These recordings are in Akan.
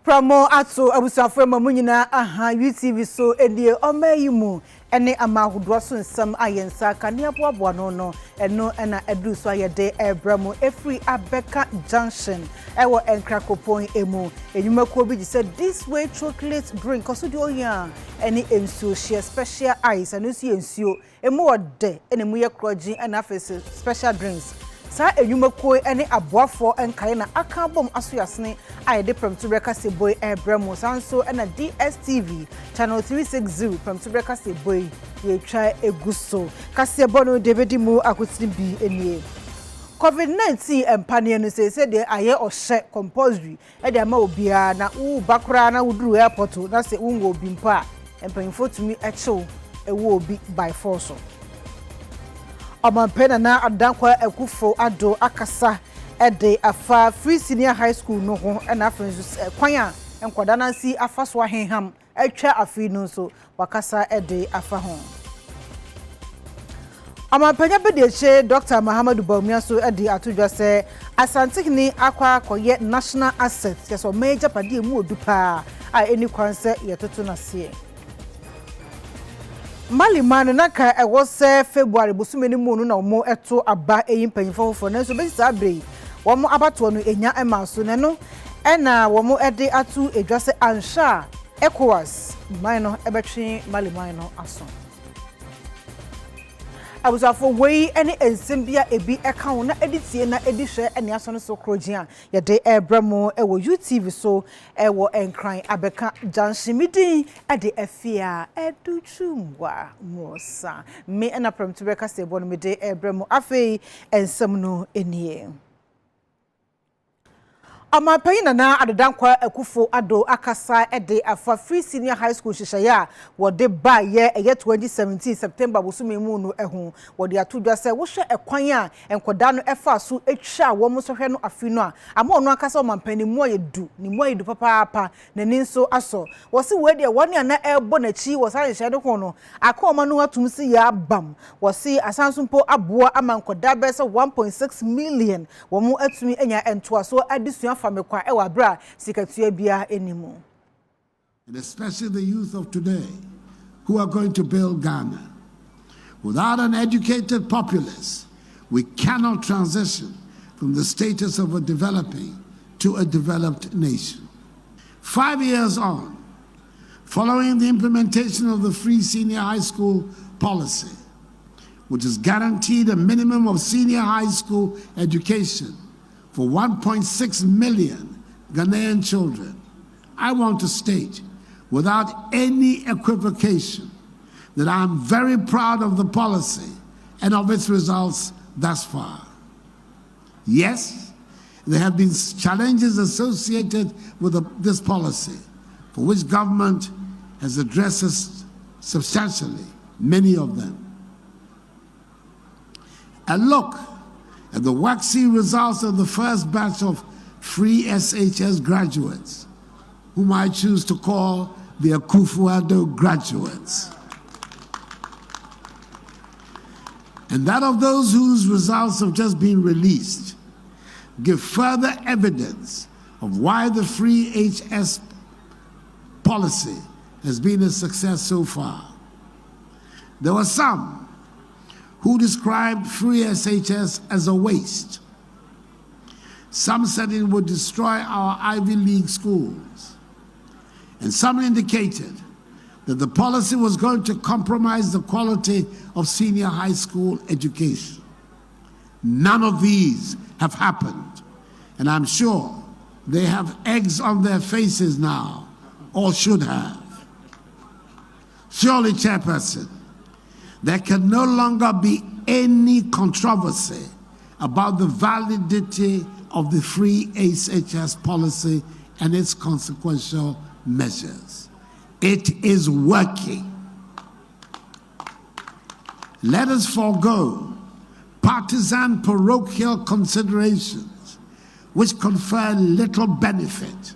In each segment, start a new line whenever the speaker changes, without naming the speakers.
Promo ato abusafo mamunyina aha UTV so edie omayimu ene amahodwo so nsam ayensa kanea boaboa no eno na edu so ayede ebramo efri abeka junction ewo enkrakopon emu enyumakuo bi say this way chocolate drink koso di oya ene ensuo share special ice and ensuo ensuo emu ode ene mu ye kroji and afese special drinks sa enyumakuo ene aboafo enkae na aka bom asoyasene ayede premtu breka seboy ebramo sanso ena DSTV channel 360 premtu breka seboy ye try eguso kasebo no debedi mu akotini bi enie COVID-19 empanye no say de aye ohye compulsory e de ama obia na wo bakora na wuduru airport na say wo obi mpa empanyfo tumi echew ewo obi by force Omampena na adankwa ekufo ado akasa ede afa free senior high school no ho na afenzu kwan a enkwada nansi afaso ahenham atwa afi no so wakasa ede afa ho Omampenya bedeche Dr. Muhammadu Bawumia so ede atodwa se Asantehni akwa koye national asset yeso major padi mu odupa a eni kwanse yetoto na se Malimano naka ewo se February bosumeni mu no na omo eto aba eyimpanyifo fofo na so be sabre womo abato no enya emaso ne no ena womo ede atu edwase ansha ECOWAS man no ebetwe Malimano no aso abusafo wei ene ensembia ebi eka ho na editie na edihwe ene aso no so krogia ye de ebramo ewo UTV so ewo enkran abeka junction Midday ade Afia Adutwumwaa Morosa me ena premtu beka sebo no Midday ebramo afei ensem no enie Amapayina na adodankwa ekufo ado akasa ede afa free senior high school shishaya wode ba ye 2017 September bosumi mu no ehu wode atodwa se wo hwe ekwan a enkoda no efa so etwa wo mo so hwe no afi no a ama ono akasa omampani mu ayedu ni mu ayedu papa na ni nso aso wo se we de woni ana ebo na chi wo sare hye de ho no aka oma no atum si ya bam wo se asansumpo aboa ama enkoda be se 1.6 million wo mu atumi enya entoa so adisua and
especially the youth of today who are going to build Ghana. Without an educated populace, we cannot transition from the status of a developing to a developed nation. 5 years on, following the implementation of the free senior high school policy, which has guaranteed a minimum of senior high school education for 1.6 million Ghanaian children, I want to state without any equivocation that I am very proud of the policy and of its results thus far. Yes, there have been challenges associated with this policy, for which government has addressed us substantially, many of them. And look at the waxy results of the first batch of free SHS graduates, whom I choose to call the Akufo-Addo graduates. And that of those whose results have just been released give further evidence of why the free HS policy has been a success so far. There were some who described free SHS as a waste. Some said it would destroy our Ivy League schools. And some indicated that the policy was going to compromise the quality of senior high school education. None of these have happened, and I'm sure they have eggs on their faces now, or should have. Surely, Chairperson, there can no longer be any controversy about the validity of the free SHS policy and its consequential measures. It is working. Let us forego partisan parochial considerations which confer little benefit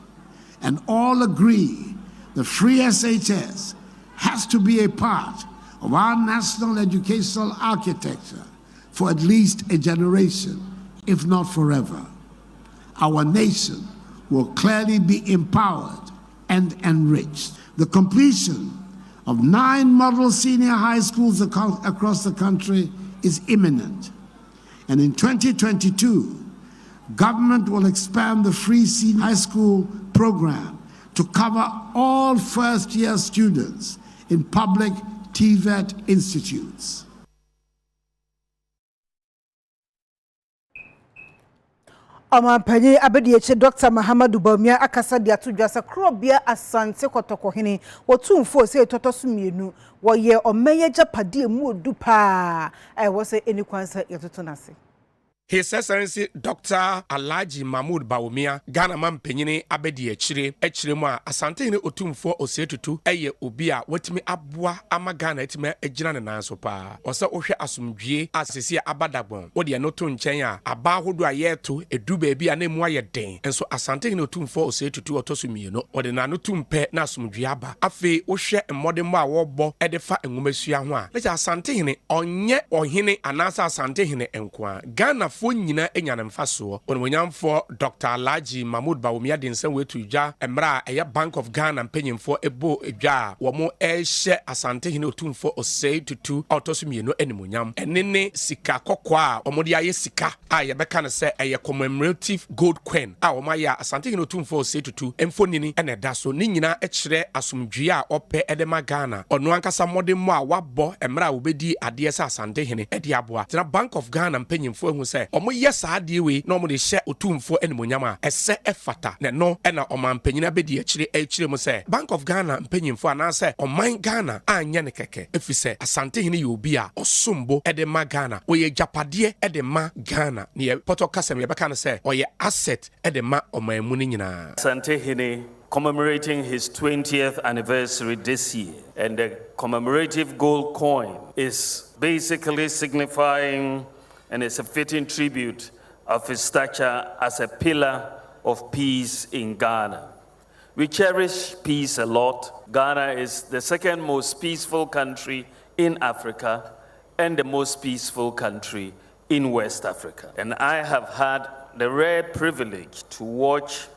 and all agree the free SHS has to be a part of our national educational architecture for at least a generation, if not forever. Our nation will clearly be empowered and enriched. The completion of 9 model senior high schools across the country is imminent. And in 2022, government will expand the free senior high school program to cover all first-year students in public TVET institutes.
Panyi abedieche Dr. Muhammadu Bawumia akasa de atodwasa krobia asante kotokohene wotumfo se totosumienu woye omeye japade mu odupa wo se eni kwansa yetotonase.
His Excellency Dr. Alhaji Mahmoud Bawumia Ghana man penyini abedi echire mu a asante hene otumfo osetutu eye obi a watimi aboa ama Ghana etime ejina ne nanso pa ose ohwe asomdwie asese abadagbon wo de no to nchen a aba hodo a yeto edu ba bi a na mu aye den enso asante hene otumfo osetutu otosumieno wo de na no tumpe na asomdwie aba afi wo hwe mmode mo a wo bo edefa enwumasua ho a leja asante hene onye ohene anasa asante hene enkoa Ghana nyina enyane mfaso onwonyamfo Dr. Alhaji Mahmoud Bawumia de nsem wetu dwa emra eye Bank of Ghana mpanyimfo ebo edwa wo mo ehye asante hene otumfo osei tutu autosumieno animonyam enene sika kokwa omode aye sika a ye beka ne se eye commemorative gold coin a wo maya asante hene otumfo osei tutu emfonini ene da so ni nyina ekire asomdwie a ope edema Ghana ono ankasa modem mo a wabɔ emra wo bedi ade se asante hene edi aboa tena Bank of Ghana mpanyimfo ehu se yes adiewe no mo de hye otumfo animonyam a ese efata ne no na omampanyina bedi ekire mo se Bank of Ghana mpanyimfo anase oman Ghana anya ne keke efise asante hene yobi a osombo edema Ghana oye japade edema Ghana ne poto kasem ye beka no se oye asset edema omanmu ni nyina
asante hene commemorating his 20th anniversary this year, and the commemorative gold coin is basically signifying and it's a fitting tribute of his stature as a pillar of peace in Ghana. We cherish peace a lot. Ghana is the second most peaceful country in Africa and the most peaceful country in West Africa. And I have had the rare privilege to watch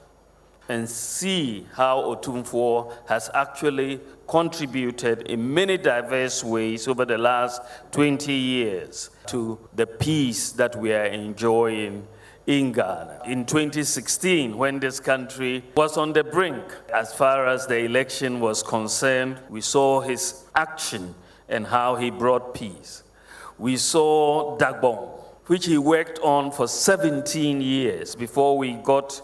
and see how Otumfuo has actually contributed in many diverse ways over the last 20 years to the peace that we are enjoying in Ghana. In 2016, when this country was on the brink, as far as the election was concerned, we saw his action and how he brought peace. We saw Dagbon, which he worked on for 17 years before we got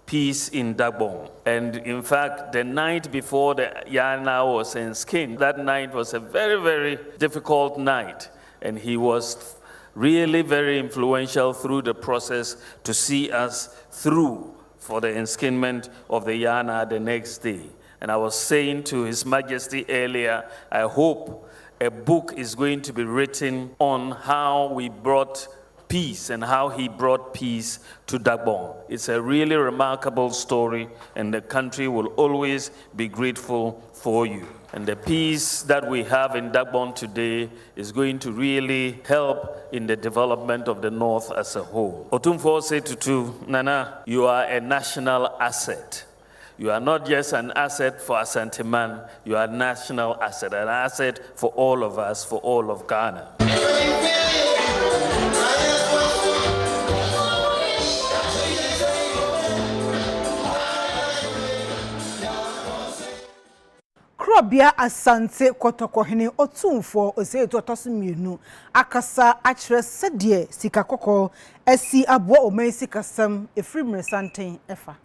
peace in Dagbon. And in fact, the night before the Yana was enskinned, that night was a very, very difficult night. And he was really very influential through the process to see us through for the enskinment of the Yana the next day. And I was saying to His Majesty earlier, I hope a book is going to be written on how we brought peace and how he brought peace to Dagbon. It's a really remarkable story, and the country will always be grateful for you. And the peace that we have in Dagbon today is going to really help in the development of the North as a whole. Otumfuo said to Nana, you are a national asset. You are not just an asset for Asanteman, you are a national asset, an asset for all of us, for all of Ghana.
Krobia asante kotokohene otumfo oseeto tosumienu akasa achire sedie sikakoko esi aboa omansi kasam efrimre santen efa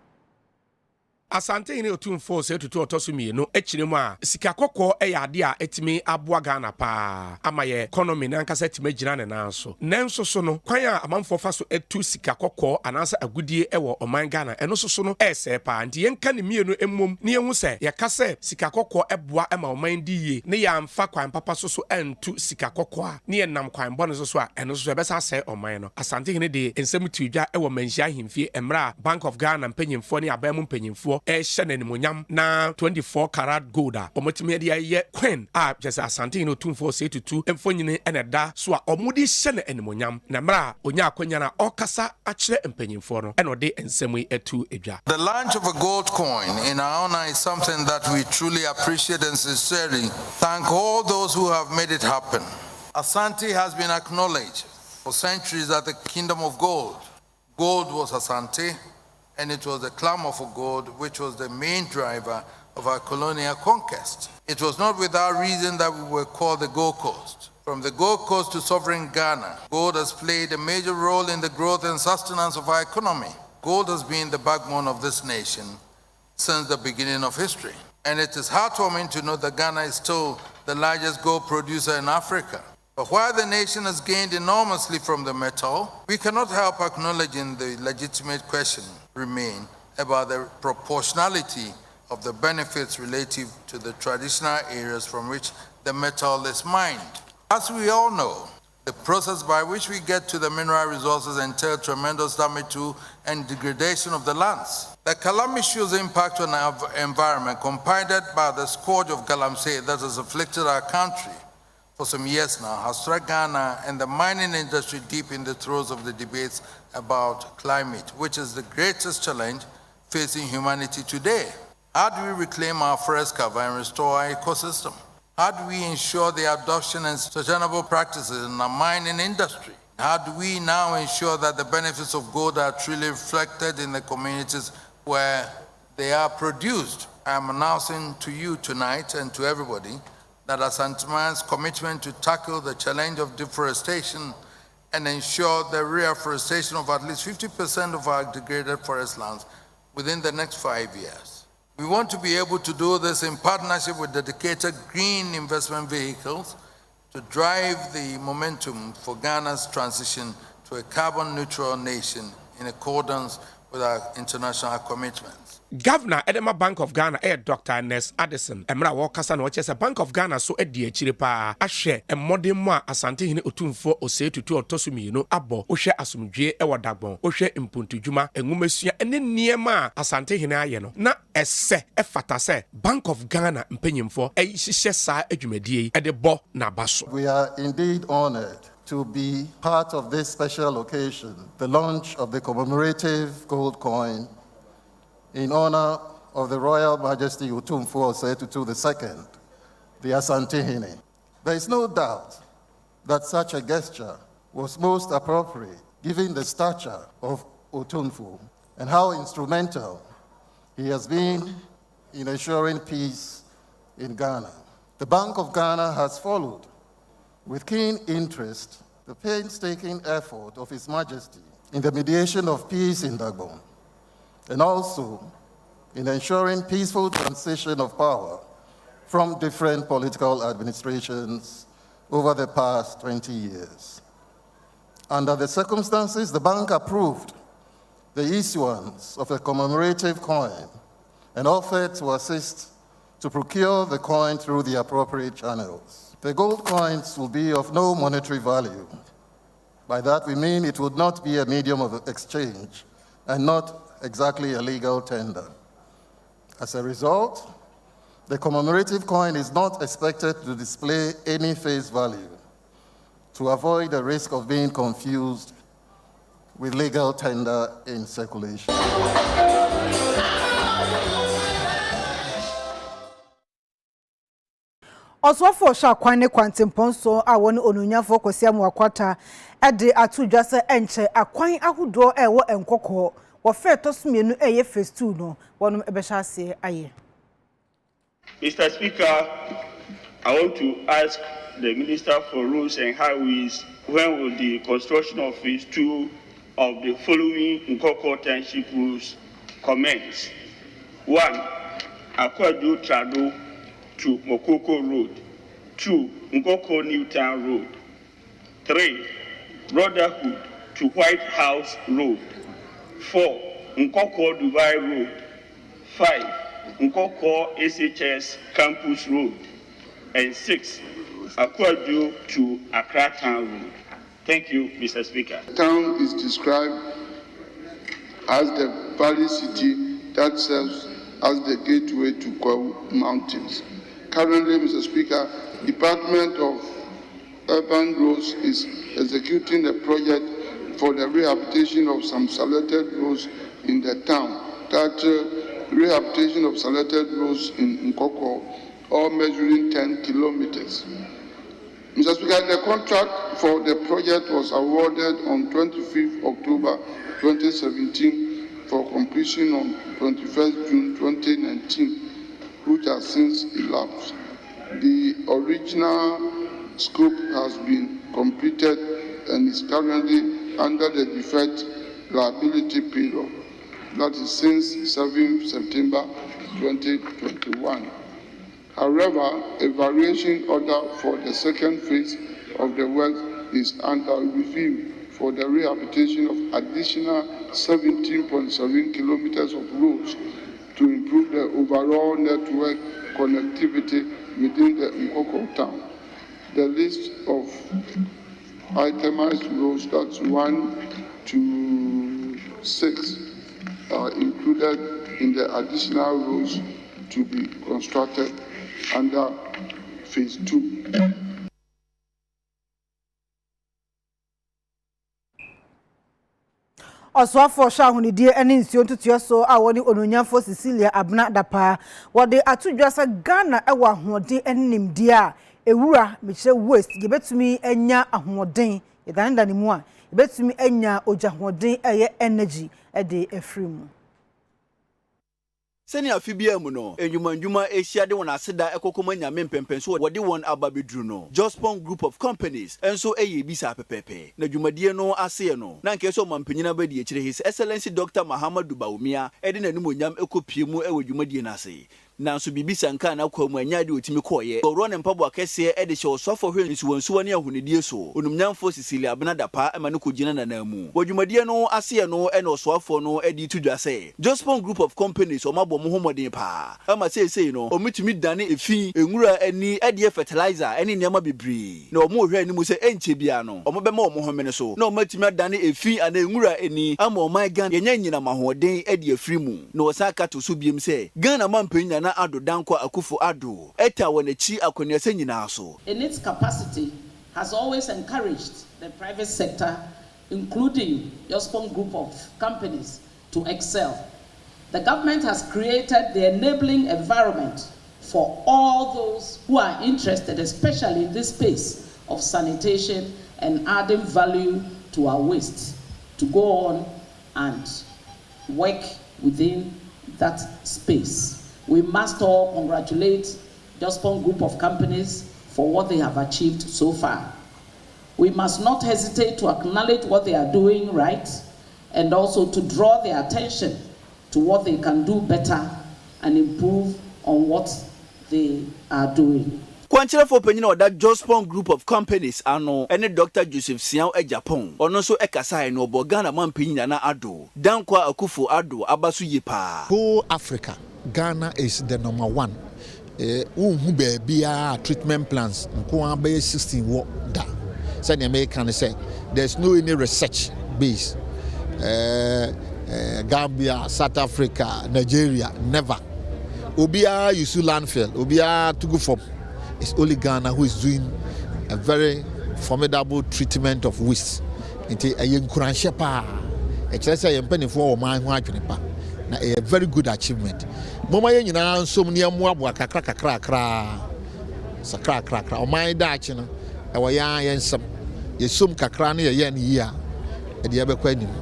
Asante hene otumfo se tutu otosumienu echiremu a sikakoko eyade a etimi aboa Ghana pa amaye economy na nkasa etime gina ne nanso nenso so no kwan a amanfo fa so etu sikakoko anasa agudie ewo oman Ghana eno so no ese pa nti yenka ne mienu emmom ne yehu se yakase sikakoko eboa ema oman diye ne ya mfa kwan papa so entu sikakoko a ne yenam kwan bone so a eno so ebesa se oman no asante hene de ensem tuidwa ewo manhia himfie emra Bank of Ghana mpanyimfo ne abamu mpanyimfo ɛhyɛ n'animonyam na 24 karat gold a ɔmotumi de ayɛ coin a kyerɛ asante no otumfoɔ sɛ tutu mfonyini ɛna da so a ɔmode hyɛ no animonyam na mmerɛ a onya akwanya na ɔkasa akyerɛ mpanyimfoɔ no ɛna ɔde nsɛm yi atu edwa.
The launch of a gold coin in our honor is something that we truly appreciate and sincerely thank all those who have made it happen. Asante has been acknowledged for centuries as the kingdom of gold. Gold was Asante, and it was the clamor for gold which was the main driver of our colonial conquest. It was not without reason that we were called the Gold Coast. From the Gold Coast to sovereign Ghana, gold has played a major role in the growth and sustenance of our economy. Gold has been the backbone of this nation since the beginning of history. And it is heartwarming to know that Ghana is still the largest gold producer in Africa. But while the nation has gained enormously from the metal, we cannot help acknowledging the legitimate question remain about the proportionality of the benefits relative to the traditional areas from which the metal is mined. As we all know, the process by which we get to the mineral resources entails tremendous damage to and degradation of the lands. The calamitous impact on our environment, compounded by the scourge of galamsey that has afflicted our country for some years now, has struck Ghana and the mining industry deep in the throes of the debates about climate, which is the greatest challenge facing humanity today. How do we reclaim our forest cover and restore our ecosystem? How do we ensure the adoption and sustainable practices in the mining industry? How do we now ensure that the benefits of gold are truly reflected in the communities where they are produced? I am announcing to you tonight and to everybody that Asanteman's commitment to tackle the challenge of deforestation and ensure the reforestation of at least 50% of our degraded forest lands within the next 5 years. We want to be able to do this in partnership with dedicated green investment vehicles to drive the momentum for Ghana's transition to a carbon neutral nation in accordance with our international commitments.
Governor Edema Bank of Ghana Dr. Ernest Addison Emra Wakasa na wache Bank of Ghana so edi akyire pa ahwe emmode mu a asante hene otumfo ose tutu otosumi no abo ohwe asomdwe ewo dagbon ohwe impuntudwuma enwumasua ene niema asante hene aye no na ese efata se Bank of Ghana mpanyimfo ehihye saa adwumadie ede bo na baso.
We are indeed honored to be part of this special occasion, the launch of the commemorative gold coin in honor of the Royal Majesty Otumfuo Osetutu II, the Asante Hene. There is no doubt that such a gesture was most appropriate given the stature of Otumfuo and how instrumental he has been in ensuring peace in Ghana. The Bank of Ghana has followed with keen interest the painstaking effort of His Majesty in the mediation of peace in Dagbon, and also in ensuring peaceful transition of power from different political administrations over the past 20 years. Under the circumstances, the bank approved the issuance of a commemorative coin and offered to assist to procure the coin through the appropriate channels. The gold coins will be of no monetary value. By that we mean it would not be a medium of exchange and not exactly a legal tender. As a result, the commemorative coin is not expected to display any face value to avoid the risk of being confused with legal tender in circulation.
Oswafo sha kwane kwantempon so a woni onunyafo kwasiam wakwata ede atudwa se enche akwan ahudo ewo enkoko wo fe tosumienu eye phase 2 no wonum ebesha ase aye.
Mr. Speaker, I want to ask the Minister for Roads and Highways when will the construction of phase 2 of the following Nkoko Township roads commence? 1. Akwadu Trado to Mokoko Road. 2. Nkoko Newtown Road. 3. Brotherhood to White House Road. 4. Nkoko Dubai Road. 5. Nkoko SHS Campus Road. And 6. Akwadu to Accra Town Road. Thank you, Mr. Speaker.
The town is described as the valley city that serves as the gateway to Kwahu Mountains. Currently, Mr. Speaker, Department of Urban Roads is executing a project for the rehabilitation of some selected roads in the town, titled Rehabilitation of Selected Roads in Nkoko, all measuring 10 kilometers. Mr. Speaker, the contract for the project was awarded on 25th October 2017 for completion on 21st June 2019, which has since elapsed. The original scope has been completed and is currently under the deferred liability period, that is since 7th September 2021. However, a variation order for the second phase of the work is under review for the rehabilitation of additional 17.7 kilometers of roads to improve the overall network connectivity within the Nkoko town. The list of itemized roads, that's 1 to 6, are included in the additional roads to be constructed under phase 2.
Oswafo Shahunidie ene nsuo ntutuo so a woni ononyafo Cecilia Abna Dapa wode atudwasa Ghana ewa ahoden enimdie a ewura mekire waste gebetumi enya ahoden yedanda ne mu a gebetumi enya ojahoden eye energy ede efrimu
Seni afibia mu no enjuma Asia de won aseda ekokoma nyame mpempenso wode won ababedru no Jospon group of companies enso eye bisa pepepe na dwumadie no ase no na nke so mampanyina badi ekire His Excellency Dr. Mahamudu Bawumia ede nanimonyam ekopie mu ewe dwumadie na ase nanso bibisa nka na kwamu anya de otimi koye oro ne mpabo akese ede hye osofo hwe nsuwansuwa ne ahunidie so onumnyamfo Cecilia Abna Dapa ema ne kogina nanamu wadwumadie no ase no ene osofo no edi tudwase Jospon group of companies omabo mo homodin pa ama sei no omitumi dane efi enwura ani ede fertilizer ene niam bibri na omo hwe ani mu se enche bia no omobema omo homene so na omatumi dane efi ana enwura ani ama oman Ghana yenya nyina mahoden ede afrimu na osaka to so biem se Ghana mampanya na ado danko akufu ado eta wonachi akoniase nyina so.
In its capacity has always encouraged the private sector, including Jospon group of companies, to excel. The government has created the enabling environment for all those who are interested, especially in this space of sanitation and adding value to our waste, to go on and work within that space. We must all congratulate Jospon group of companies for what they have achieved so far. We must not hesitate to acknowledge what they are doing right and also to draw their attention to what they can do better and improve on what they are doing.
Kwanchira for penina that Jospon group of companies ano ene Dr. Joseph Siao e Japan ono so ekasa no bo Ghana man penina na ado dankwa akufo ado abasu yipa.
Whole Africa, Ghana is the number one. Who be treatment plants nko be 16 wo da. Said the American say there's no any research base. Gambia, South Africa, Nigeria, never. Obia use landfill, Obia to go for. It's only Ghana who is doing a very formidable treatment of waste. Into a young Kuranshepa, a chance I am penny for my wife a very good achievement. Mama Yana, so many more crack, or my Dutch, our young and some, Yesum Kakrani a year.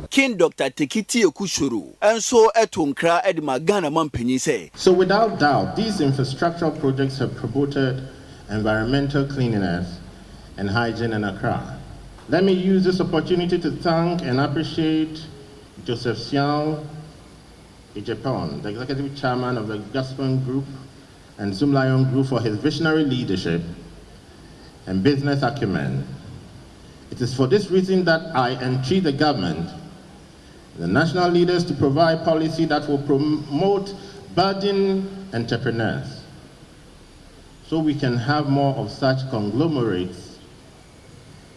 King Dr. Tekiti Okushuru, and so Etunkra Edma Ghana Mampini say.
So without doubt, these infrastructural projects have promoted environmental cleanliness and hygiene in Accra. Let me use this opportunity to thank and appreciate Joseph Siao Japan, the executive chairman of the Jospon Group and Zoom Lion Group, for his visionary leadership and business acumen. It is for this reason that I entreat the government, the national leaders, to provide policy that will promote budding entrepreneurs, so we can have more of such conglomerates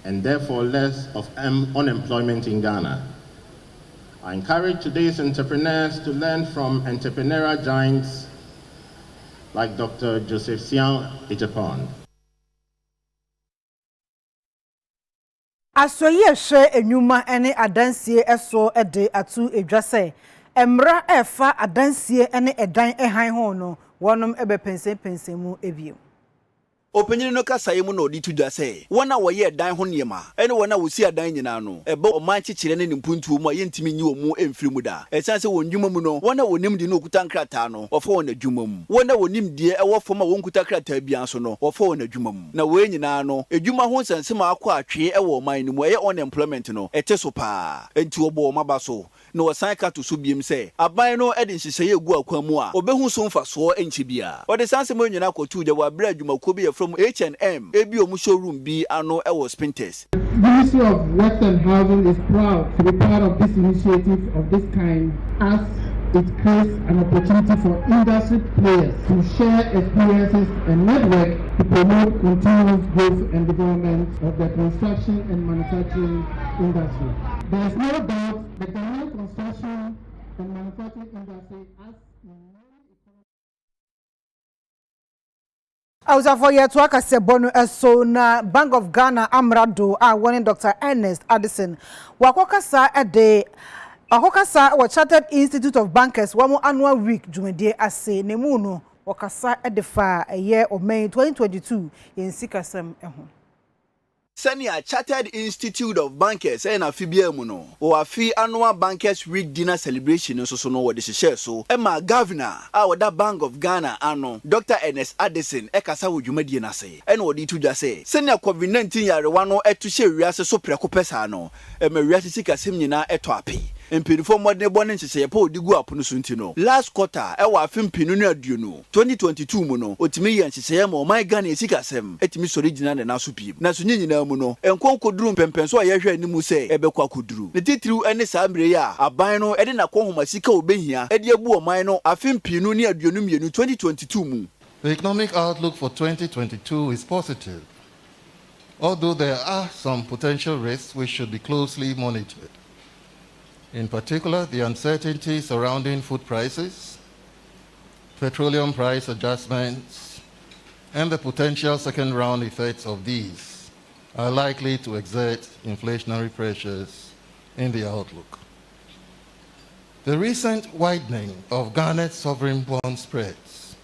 and therefore less of unemployment in Ghana. I encourage today's entrepreneurs to learn from entrepreneurial giants like Dr. Joseph Sian Ejapon.
Asoye hwe enwuma ene adansie eso ede atu edwase emra efa adansie ene edan ehan ho no wonom ebe pensen mu ebiem.
Opinion no kasa yemu no di tudwa say wona wo ye dan ho niema ene wona wo si adan nyina no ebe o man chichire ne mpuntu mu yentimi nyi wo mu emfiri mu da esan se wondwuma mu no wona wonim di no okuta nkrata no wo fa wona dwuma mu wona wonim die ewo foma wo nkuta krata bia so no wo fa wona dwuma mu na we nyina no edwuma ho nsensem akwa atwe ewo man no mu eye unemployment no ete so pa enti obo maba so no wasan ka to so biem say aban no ede nhyehyeye egu akwan mu a obehu so mfa so enchi bia ode sanse mo nyina kotu de wa bra adwuma ko bi from H&M ebi omu showroom bi ano ewo Spinters.
The Ministry of Works and Housing is proud to be part of this initiative of this kind as it creates an opportunity for industry players to share experiences and network to promote continuous growth and development of the construction and manufacturing industry. There is no doubt the Ghanaian construction and manufacturing industry has
Awuzafo yetu akase bonu eso na Bank of Ghana Amrado a woni Dr. Ernest Addison wakokasa ede akokasa wa Chartered Institute of Bankers wamu annual week jumedie ase nemu no wakasa edefa eye o May 2022 yensikasem eho.
Senior Chartered Institute of Bankers and Afia muno or Afi annual Bankers Week dinner celebration so no what this share so Emma Governor our that Bank of Ghana ano Dr. Ernest Addison ekasa wudwumadi na say and what it just say senior COVID-19 yarewa no etu share wiase so preko pesa no ema wiase sikasem nyina eto api mpinifo modern bone nhyehyeye pa odigu apono so ntino last quarter ewa afimpinu no aduonu 2022 mu no otimi ye nhyehyeye ma oman Ghana esikasem etimi sori gina na naso piem na so nyina mu no enkonkoduru mpempenso a yehwe animu se ebekwa koduru ne titiriu ene saa mbre ya aban no ede na kohoma sika obehia ede abu oman no afimpinu ne aduonu mienu 2022 mu.
The economic outlook for 2022 is positive, although there are some potential risks which should be closely monitored. In particular, the uncertainty surrounding food prices, petroleum price adjustments, and the potential second-round effects of these are likely to exert inflationary pressures in the outlook. The recent widening of Ghana's sovereign bond spreads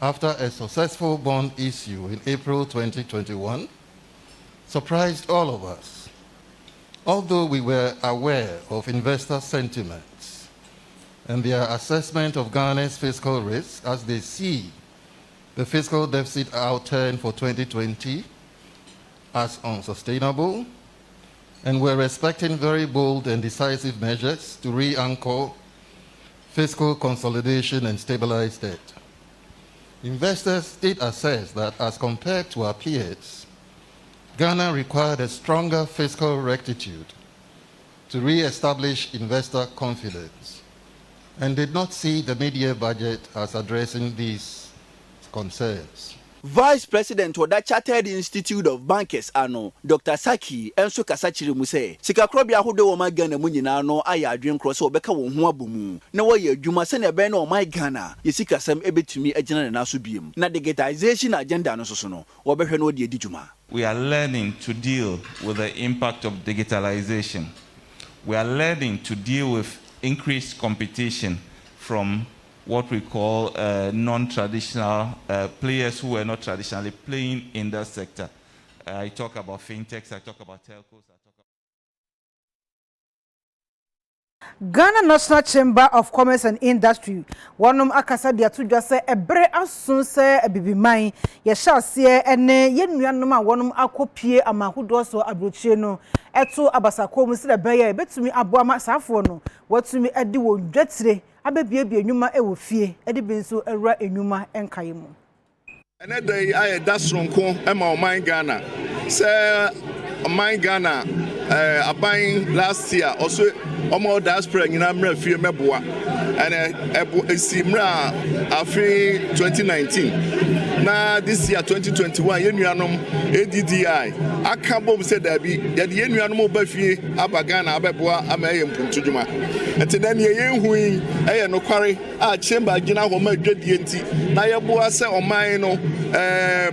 after a successful bond issue in April 2021 surprised all of us. Although we were aware of investor sentiments and their assessment of Ghana's fiscal risk as they see the fiscal deficit outturn for 2020 as unsustainable, and were expecting very bold and decisive measures to re-anchor fiscal consolidation and stabilize debt. Investors did assess that as compared to our peers, Ghana required a stronger fiscal rectitude to re-establish investor confidence and did not see the mid-year budget as addressing these concerns.
Vice President of the Chartered Institute of Bankers ano Dr. Saki enso kasachiri mu se sikakrobia hodo wo Ghana mu nyina no aya adwen cross obeka wo ho abomu na wo ye adwuma se na be na o Ghana yesikasem ebetumi agina na naso biem na digitization agenda no so no wo behwe no de edi dwuma.
We are learning to deal with the impact of digitalization. We are learning to deal with increased competition from what we call non-traditional players who were not traditionally playing in that sector. I talk about fintechs, I talk about telcos, I talk about...
Ghana National Chamber of Commerce and Industry wanum akasa dia tudwa se ebre asun se ebibiman ye hyaase ene ye nuanom a wanum akopie amahodo so abrochie no eto abasako mu se de beye betumi aboa masafo no watumi edi wo dwetire abebiebie enwuma ewo fie edi benso ewra enwuma enkaye mu
ene dey aye dasronko ema oman Ghana se oman Ghana aban last year also omo diaspora nyina mra fie meboa ene esimra afi 2019 na this year 2021 yenuanom ADDI aka bom said that be yet yenuanom ba fie abagana abeboa ama ye mpuntudwuma enti na ne yenhui eye no kware a chamber gina ho ma dwadie enti na yeboa se oman no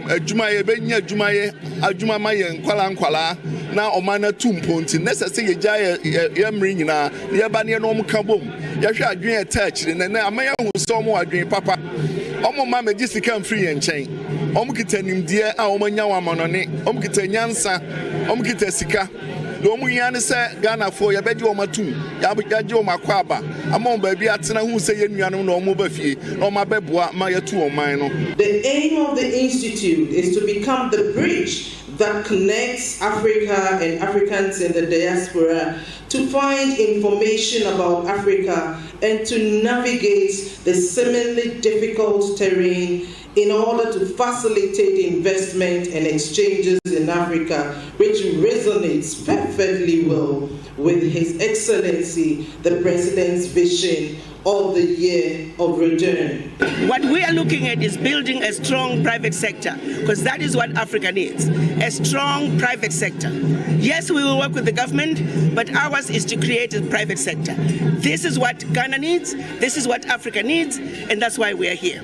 adwuma ye benya adwuma ma ye nkwala na oman na tumpo enti necessary ye gya ye mri nyina ye ba ne no ka bom ye hwe adwen attach ne na ama ye hu so mo adwen papa omo ma me gisika mfiri ye nchen omo kita nimdie a omo nya wa manone omo kita nyansa omo kita sika do omo nya ne se Ghana fo ye beje omo tum ya beje omo akwaba ama omo ba bi atena hu se ye nuanom na omo ba fie na omo abeboa ma ye tu oman no.
The aim of the institute is to become the bridge that connects Africa and Africans in the diaspora to find information about Africa and to navigate the seemingly difficult terrain in order to facilitate investment and exchanges in Africa, which resonates perfectly well with His Excellency, the President's vision of the year of return.
What we are looking at is building a strong private sector, because that is what Africa needs, a strong private sector. Yes, we will work with the government, but ours is to create a private sector. This is what Ghana needs, this is what Africa needs, and that's why we are here.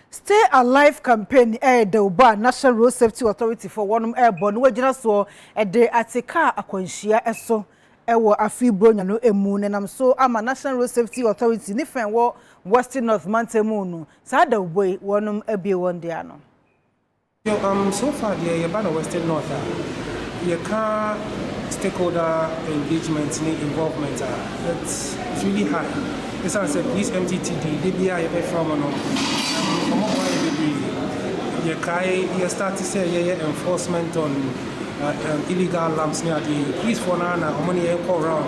Stay Alive campaign the Uba National Road Safety Authority for one airborne wagina so de ateka akwanhia eso ewo Afia bronya no emu nenam so ama National Road Safety Authority ni fen wo Western North Mantemu no sa da boy wonum abie won dia no.
So far the Yabana Western North you can stakeholder engagement ni involvement it's really high. This answer police MTTD DBI from no you start to say enforcement on illegal lamps near the police for Nana, money around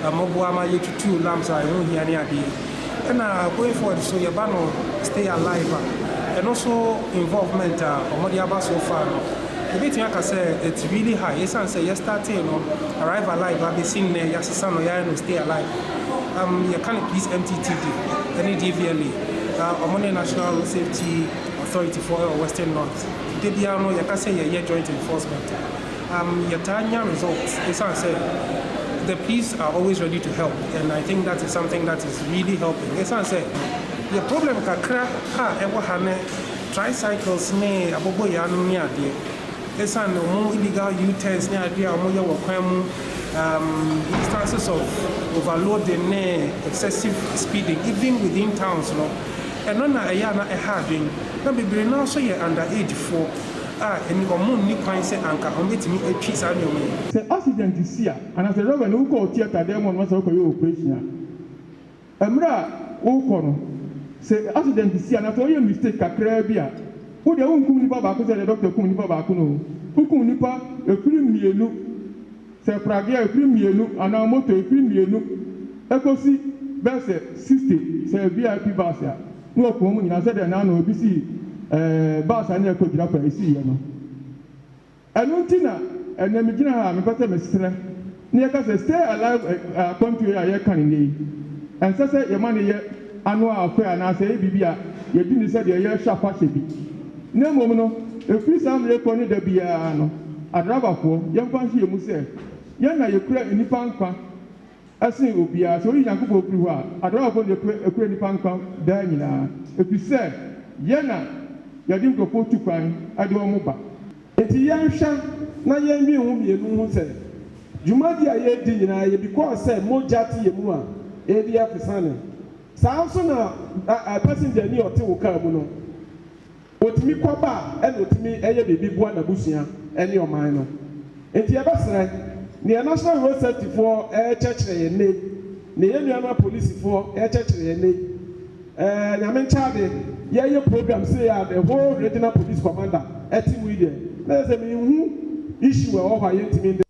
Mobuama two lamps are here near the and going forward so your banner stay alive and also involvement on Modiaba so far. The bit I can say it's really high. Yes, and say you start arrive alive, I've been seen there, yes, son or you stay alive. You can't please MTTD, any DVLA, Omoni National Road Safety Authority for Western North. DBR, you can say your joint enforcement. Your results, as I said, the police are always ready to help, and I think that is something that is really helping. As I said, the problem is that tricycles ne abobo ya no ne ade. Esa no illegal U-turns ne ade a mo ye wo kwan mu instances of overloading ne excessive speeding even within towns no. And on na ya na harding. Na bibiri na so ye under age 4. Eni omo ni kwan se anka o metimi atwi sa ne omo.
Say accident is here and as a robber no go theater dem on so ko yo operation. Emra wo ko no say accident is here and after you mistake kakra bia who dey unkum nipa ba ko say the doctor kum nipa ba ko no hukum nipa ekuri mienu say pragia ekuri mienu ana moto ekuri mienu ekosi be say 60 say VIP bus ya no ko mu nyina say the na no obi si bus ani ko gira pa esi ye no enu ntina enemi gina ha me pata mesre ne ka say stay alive country ya ye kan ni and say ye man ye anu afia na say bibia ye di ni say de ye shafa shebi na mom no efiri sam le ko ni da bia no adraba ko ye mfa hie mu say ye na ye kura nipa nkwa asin obia so yi yankofo okuru ho a adraba ko ye kura nipa nkwa da nyina efi say ye na ye di nkofo tukwan ade o mu ba enti ye nhwa na ye nwi hu mienu hu say jumadi a ye di nyina ye because say moja ti ye mu a e di afisane Samson a passenger ni ote wo car mu no otimi kwaba e no otimi eye bebi bua na busua ene oman no enti e basra ne national road safety for church ye ne ye nua police for church ye ne na men charge ye program say the whole regional police commander team we there na say me hu issue we over ye ntimi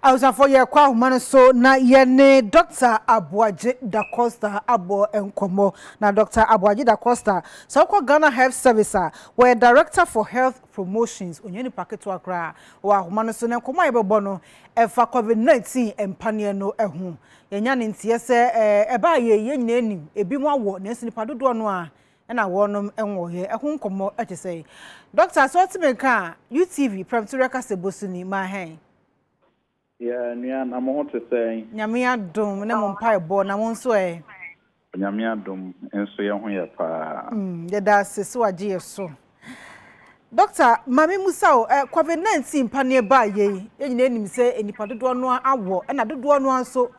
Ausa for your kwa humano so na yene Dr. Abuaje da Costa abo enkomo na Dr. Abuaje da Costa so kwa Ghana Health Service where Director for Health Promotions onyeni paketo akra wa humano so na enkomo ayebebo no efa COVID-19 empanie no ehu yenya ne ntie se eba ye nyina enim ebi mo awo na sinipa dodo no a na wonom enwo he ehu nkomo etese Dr. Sotimeka UTV Premtura Kasebosuni ma hen
Yeah, I'm to say.
Nyamia dum na mo mpa ebo na mo nso
Nyamia dum enso ye ho ye pa.
Ye da seso age so. Doctor, mami Musao, COVID-19 panie ba ye, enyina enim se enipa dodo no awo, na dodo no anso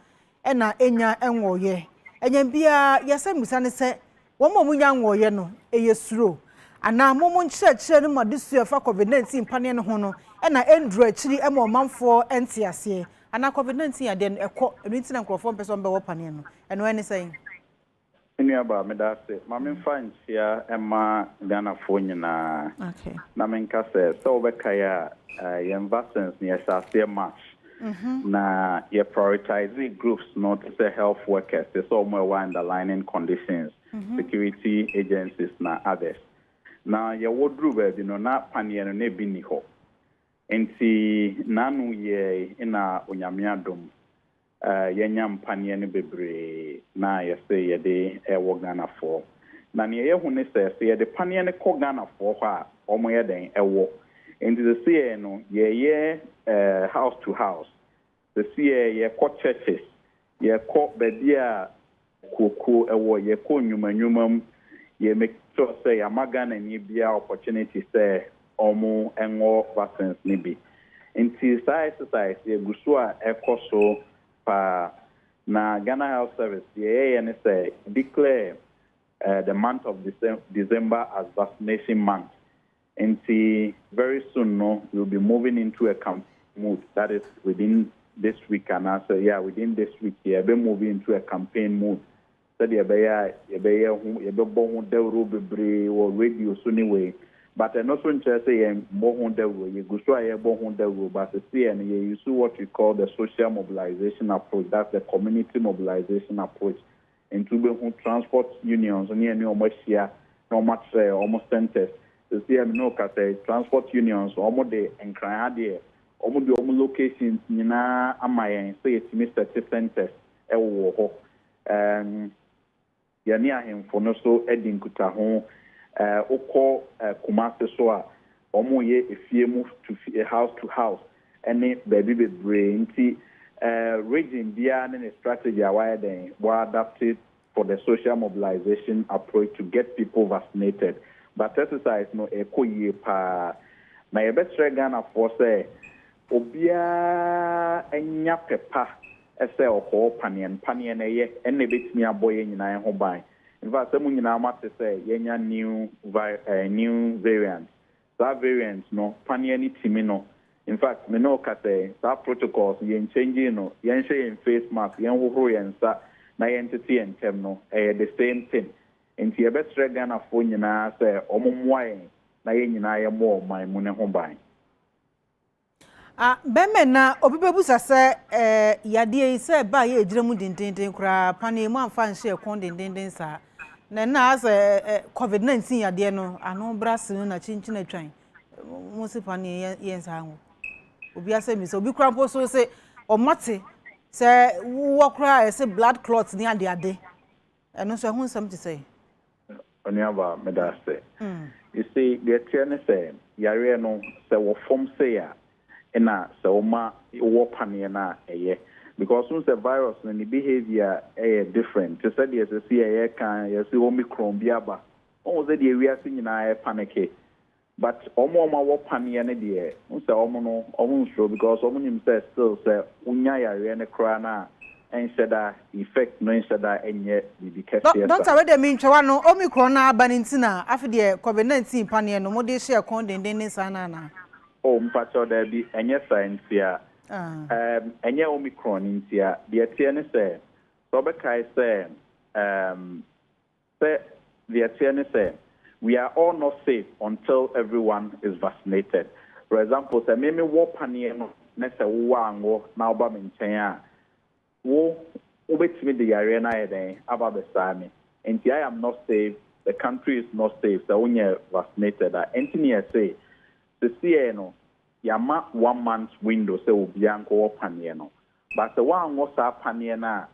na enya enwo ye. Enya bia yesa musa ne se, wo mo munya nwo ye no, eye suro. Ana mo mo nkyerɛkyerɛ no ma desu fa COVID-19 panie no ho no, na endru akiri e mo manfo enti ase. Ana COVID-19 ade no ekɔ, enu ntina nkrofo mpɛ so mbe wo panie no. Eno ene sɛn.
Enu aba me da se, ma me fa ntia e ma Ghana fo nyina.
Okay.
Na me nka se, so obeka ya yen vaccines ni asase match. Na ye prioritize groups not to say health workers, they so more underlying conditions, security agencies na others. Na ye wodru baby no na panie no na bi ni ho. Enti nanu ye ina onyame adom yenya mpanie no bebre na ye say ye de ewo Ghana for. Na ne ye hu ne say ye de panie no ko Ghana for ho a omo ye den ewo. Enti the say no ye house to house. The say ye ko churches, ye ko baby a koko ewo ye ko nyumanyumam ye make sure say amagana ni bia opportunity say omo enwo vaccines ni bi nti exercise ye guso a ekoso pa na Ghana Health Service ye ne say declare the month of December as vaccination month. Nti very soon no we'll be moving into a campaign mood, that is within this week, and within this week we'll be moving into a campaign mood. Said ye be bon de bebre or radio so anyway. But no so interest say bon de you go so ye bon de but see and you use what we call the social mobilization approach. That's the community mobilization approach. Into be transport unions near new Machia, no much almost centers. To see no say transport unions almost de enkran there. Almost the locations nyina amayen say it Mr. Centers ewo ho. Yani ahemfo no so edi nkuta ho okọ Kumasi so a omo ye efie move to house to house any baby bebre nti region bia na strategy awire den were adapted for the social mobilization approach to get people vaccinated, but exercise no ekoye pa na ye betre Ghana for say obia enya pepa ese okọ panien eye ene betimi aboye nyina ho ban. In fact, some nyina mate say yenya new variant. That variant no panien timi no. In fact, me no ka say that protocols yen changing no yen share in face mask yen hohoro yen sa na yen tete entem no the same thing. Enti ye betre Ghana fo nyina say omomwa yen na yen nyina ye mo man mu ne ho ban.
Beme na obibebusa se yade se ba ye ejiremu dindindin kura pane mu amfa nhye kon dindindin sa na as COVID-19 yade no ano brasil na chinchin atwan mu se pane yensa ho obi ase mi se obi kura mpo so se omate se wo kura se blood clot ni ade eno so hu nsam ti say
oni aba me da say you see the tiene say yare no se wo form say ya ena so ma wo panie na eye because once the virus and the behavior different to say the see can you see Omicron biaba on say the we are seeing na panic but omo wo panie na de once omo no omo sure because omo nim say still say unya yare na kra na ensheda effect no ensheda enye bibi kese
Doctor we dey mean twa no Omicron na abanintina afi de COVID-19 panie no mo dey share kon den sana na
mpacho there be enye science ya enye Omicron intia the tiene say so be kai say the tiene say we are all not safe until everyone is vaccinated. For example, say me wo panie no na se wo anwo na oba me nchen a wo obetimi de yare na yeden aba besame enti I am not safe, the country is not safe, so when you're vaccinated enti ne say the CA no yama 1 month window say obi anko opanie no but the one was apanie na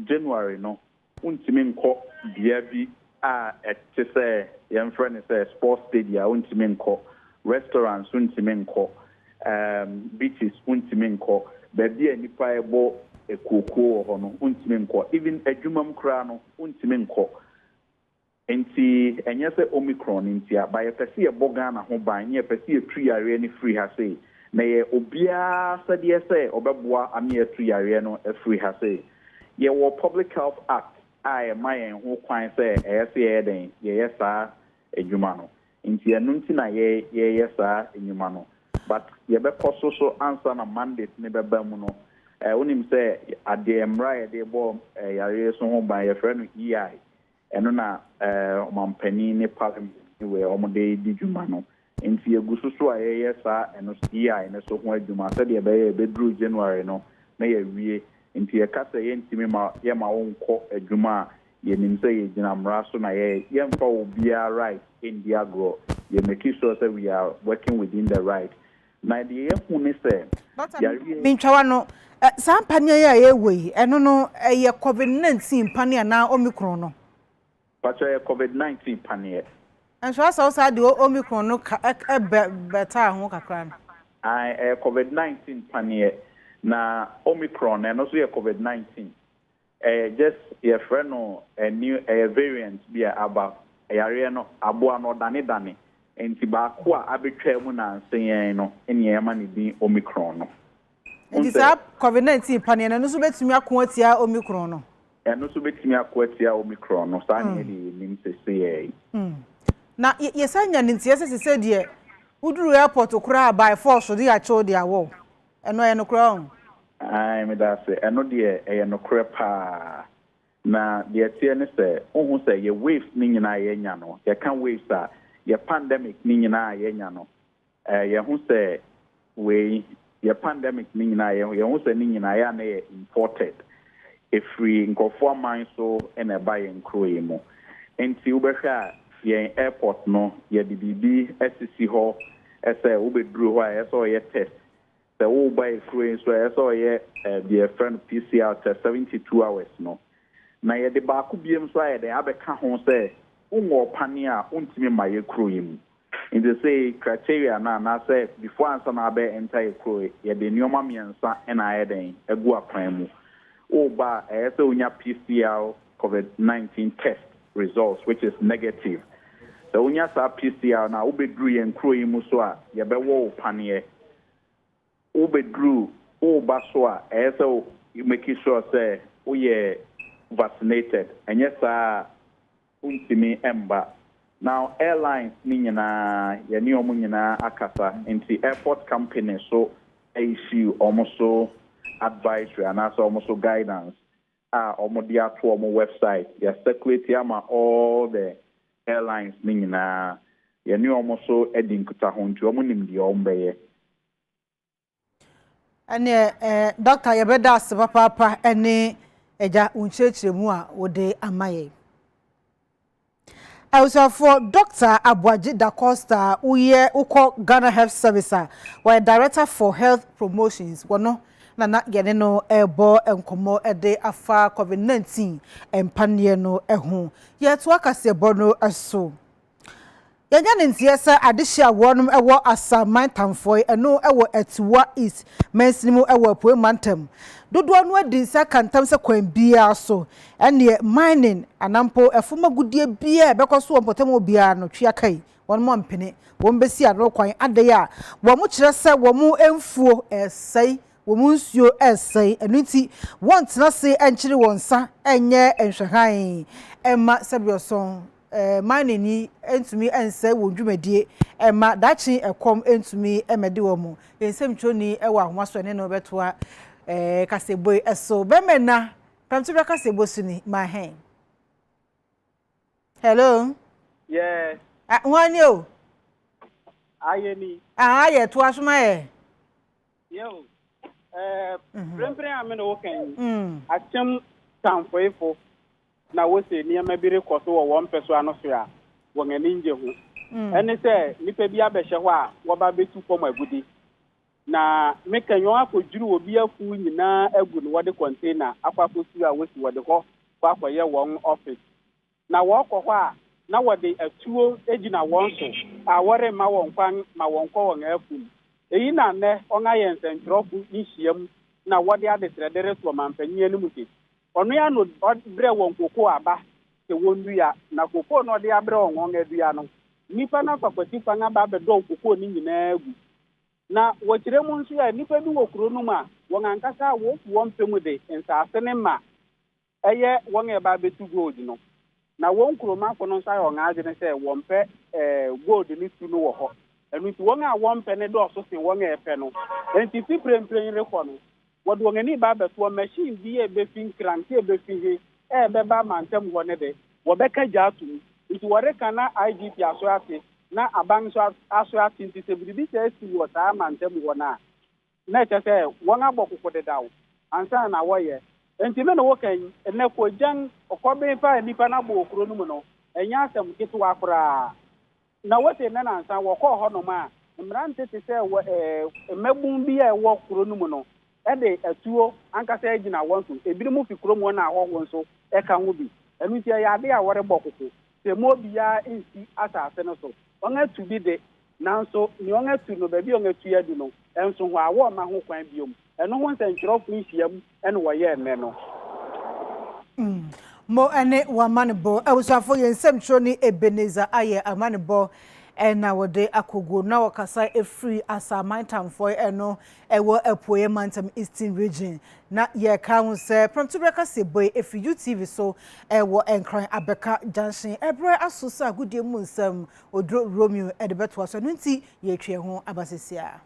January no untimi nko bia bi a ete say yem friend say sports stadium untimi nko restaurants untimi nko beaches untimi nko baby anipa ebo ekoko ho no untimi nko even adwumam kra no untimi nko enti enye se omicron enti a ba ye pese ye boga na ho ban ye pese ye tu yare ni free ha say na ye obia sade say obeboa ame atu yare no free ha say ye wo public health act I my ho kwan say say den ye sa adwuma no enti enu nti na ye sa adwuma no but ye be koso so answer na mandate ne beba mu no unim say ade emra ye de bo yare so ho ban ye frɛ no EI eno na omampani ne parliament we omode di dwuma no enti egusu so a ye sa eno EI ne so ho adwuma say de be dru January no na ye wie enti ye kasa ye ntimi ma ye ma wonko adwuma ye nim say ye gina mra so na ye mfa obia right in the agro ye make sure that we are working within the right na the ye hu ne say
mintwa no sampania ya ye we eno no ye COVID-19 pania na omicron no
pacha COVID-19 panic.
And so also the omicron no better ho kakra.
COVID-19 panic na omicron and also COVID-19. Just your friend no a new variant be about area no aboa no dane enti ba ko a abetwa mu na nsen no ene ma ne bi omicron no.
Enti sa COVID-19 panic no so betumi akoatia omicron no.
Eno so betimi akwatia omicron no sa ne nim sese
na yesanya ntia sese de uduru airport kura by force de ya cho de awo eno ye no kura on
me da se eno de ye no kura pa na de tie ne se ohun se ye waves ni nyina ye nya no ye kan waves a ye pandemic ni nyina ye nya no ye hu se we ye pandemic ni nyina ye hu se ni nyina ya na ye imported free nkofo man so na ba ye nkro yi mo enti ubehwa ye airport no ye bibi SCC ho ese ubeduru ho ese ye test the wo ba ekro so ese ye the friend PCR test 72 hours no na ye de ba ku biem so ye de abeka ho se unwo pane a untimi ma ye kro yi mu enti say criteria na say before answer na be enter ye kro ye de nioma miensa na ye den egu akwan mu Oba unya PCR COVID-19 test results, which is negative. So unya sa PCR na ubedru yen kro yimu so a ye be wo panie. Ubedru oba so a you make sure say uye vaccinated. And yes untimi emba. Now airlines ni nyina ye ni omu nyina akasa into airport company so issue almost advisory and also guidance almost the actual website ya circulate ama all the airlines nina ya ni almost so edin kuta hontu omo nim di ombeye
ane doctor yebeda se papa ene eja unchechiremu a wode amaye also for Dr. Abuaji Da Costa uye uko Ghana Health Service where director for health promotions wono na gene no ebo enkomo ede afa COVID-19 empanie no ehu yeto akase bono aso yanya ntiesa adehia wonum ewo asaman tamfoi eno ewo etiwa is mensinimu ewo apue mantem dodo no adinsa kantam se kwan bia so ene mining anampo efuma gudie bia bekoso ompotem obia no twia kai wonmo mpene wombesi ado kwan ade a wo mu kire se wo mu emfuo esai womunsuo essay enuti wontena se enchiri wonsa enye enhwehan emma sabioson maneni entumi ense wondwumadie emma dachi ekom entumi emede wo mu ensemtwoni ewa ahwaso ne no betoa kaseboy eso bemena pamtibra kasebo suni my hand hello
yes
wani o
ayeni
aye to asuma
Yo. Prempre amene wo kan. Achem tamfoifo na wo se niam bi rekoso wo won peso ano so a won ani nje ho. Ene se nipa bi abehye ho a wo ba betu fom agudi. Na mekanyo akojuru obi afu nyina agu no wode container akwakosu a wosi wode ho kwakoye won office. Na wo kɔ a na wode atuo ejina won so a wore ma won kwan ma won kɔ won afu. Eyi na ne onga yen sentrofu nhyiam na wode adetredere so mampanyie no muke. Ono ya no bre won koko aba se wondua na koko no de abre won adua no. Nipa na kwakwati fanga ba be do koko ni nyina agu. Na wachire mu nso ya nipa bi wokuro no ma won ankasa wo won pemu de nsase ne ma eye won e ba betu gold no na won kuro ma kono nsa yo ngaaje ne se won pe gold ni tu no wo ho enu ti won a won pe ne do so se won e pe no enti fi prempren rekọ no wod won ani ba beto machine bi e be fin crank e be fi he e be ba mantem ho ne de wo be ka ja tu nti wore kana IGP aso ate na abang so aso ate nti se bibi se si wo ta mantem ho na che se won abokoko de dawo ansa na wo ye enti me no wo kan ene ko jan okobe fa nipa na bo okuro no mu no enya asem kitu akora na wote na nansa wo ko ho no ma mrante te se wo mebun bi e wo kuro no mu no e de atuo ankasa ejina won so ebiri mu fi kuro mu na ho won so e ka ho bi enu ti ya de a wore bokoko se mo bi ya nsi asase no so on atu bi de nanso ni on atu no ba bi on atu ya du no enso ho awo ma ho kwan biom eno ho nsenkyerofo nhyiam ene wo ye ene no
mo ene wa manebo awusafo yensem troni Ebeneza aye amanebo na wode akogo na wakasa efree asamantamfo eno ewo epoye mantam Eastern region na ye kan se prontobreka se boy efi UTV so ewo enkran abeka junction ebre asosa agudie mu nsam odro Romeo edebeto aso no nti ye twe ho abasesia